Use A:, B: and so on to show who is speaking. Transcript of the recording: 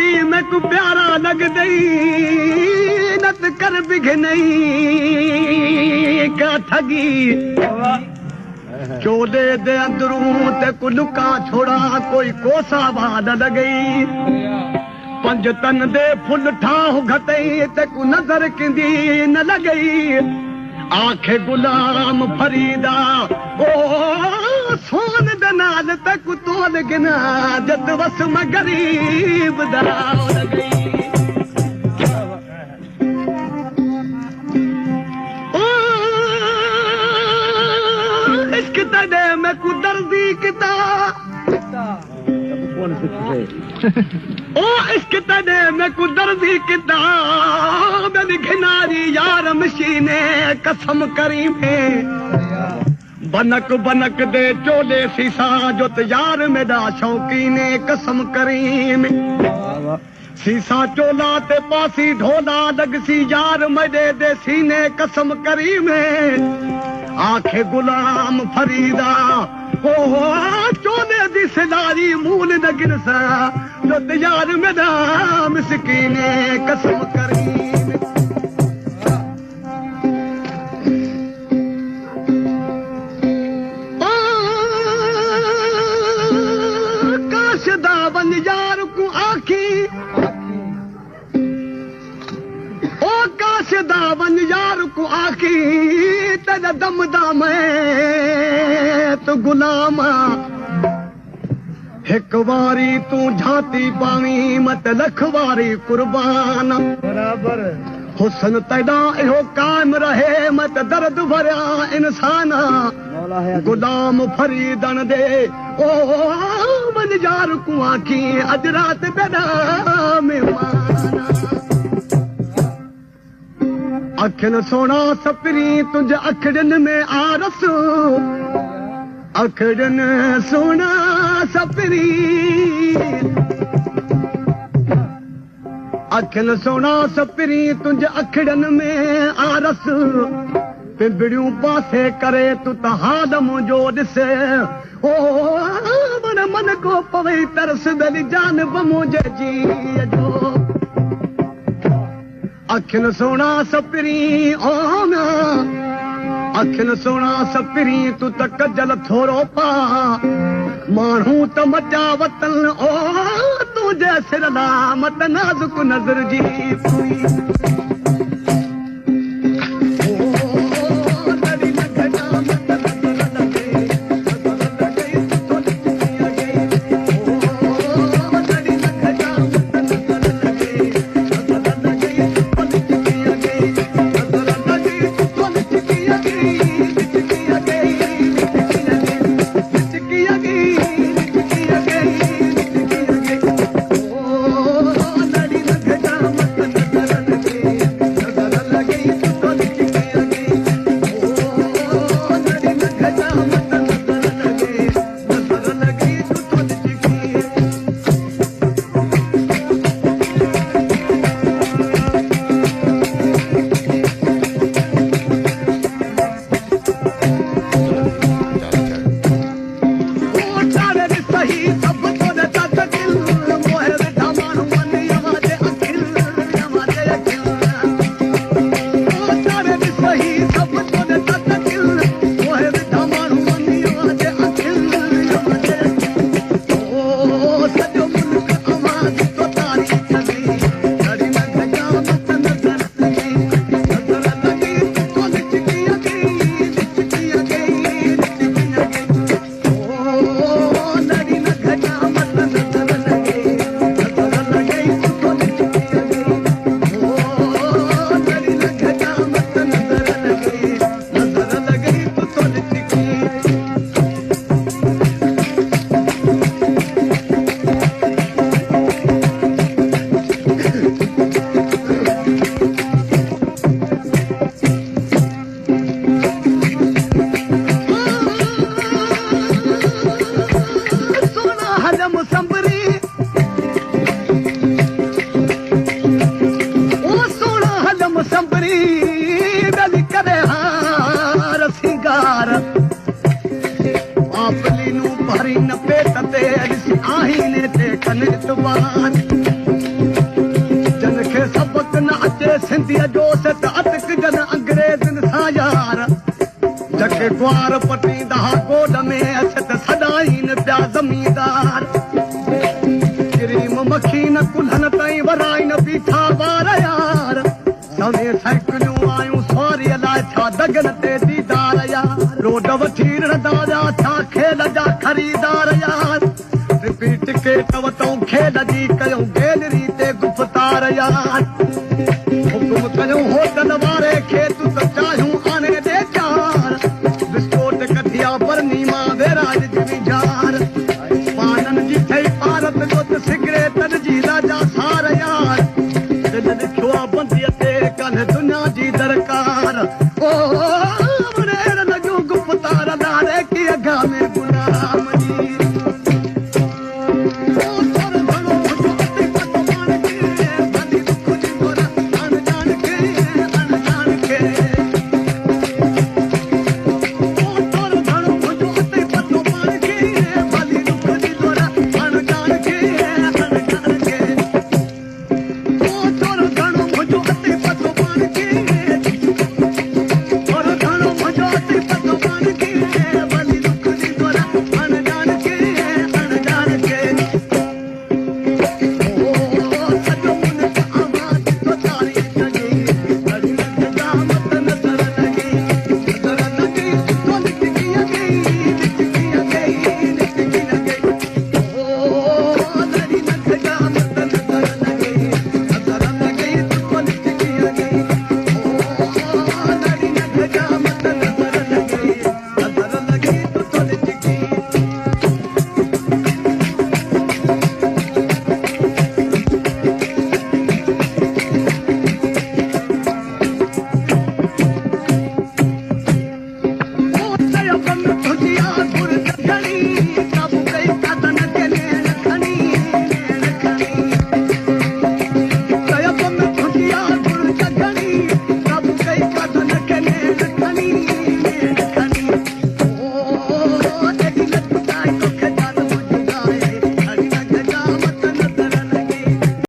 A: दी मैं को प्यारा लग दई नत कर बिघ नहीं का ठगी चोले दे अंदरूं ते को लुका छोड़ा कोई कोसा बाद लगई पंज तन दे फुल ठाह घटई ते को नजर किंदी न लगई आखे गुलाम फरीदा ओ सोन दनाल तक तोल गिना जत वस में गरीब दा लगई ओ इश्क तदे में को दर्दी किता ओ इश्क तदे में को दर्दी किता मेरी घिनारी यार मशीने कसम करी में बनक बनक दे चोले सीसा जो यार मेरा शौकीने कसम करी में सीसा चोला ते पासी ढोला लगसी यार मेरे दे सीने कसम करी में आखे गुलाम फरीदा ओ चोले दी सिलारी मूल न गिरसा जो यार मेरा मिसकीने कसम करी यार को आखी ओ काशदा वन यार को आखी तेरा दमदा मैं तो गुलामा एक वारी तू झाती पावी मत लखवारी कुर्बान बराबर हुसन तैदा इहो कायम रहे मत दर्द भरिया इंसान गुलाम फरीदन दे ओ मन यार को आखी अज रात बेदा मेहमान अखिन सोना सपरी तुझे अखड़न में आरस अखड़न सोना सपरी अखिल सोना सपरी तुझे अखड़न में आरस पिंबड़ियों पासे करे तू तहाद मुझो ॾिसे ओ मन मन को पवे तरस दली जान मुझे जी जो अखिल सोना सपरी ओ ना अखिल सोना सपरी तू त कजल थोरो पा माण्हू त मचा वतन ओ तुझे सिर मत नाज़ुक नज़र जी पूरी ग्वार पटींदा गोद में अचत सदाईन पिया ज़मींदार क्रीम मखीन कुल्हन ताईं वराइन बीठा ॿार यार सवे साइकिलूं आयूं सवारीअ लाइ छा दगन ते दीदार यार रोड वठी रंदा छा खेल जा ख़रीदार यार रिपीट के वतऊं खेल जी कयूं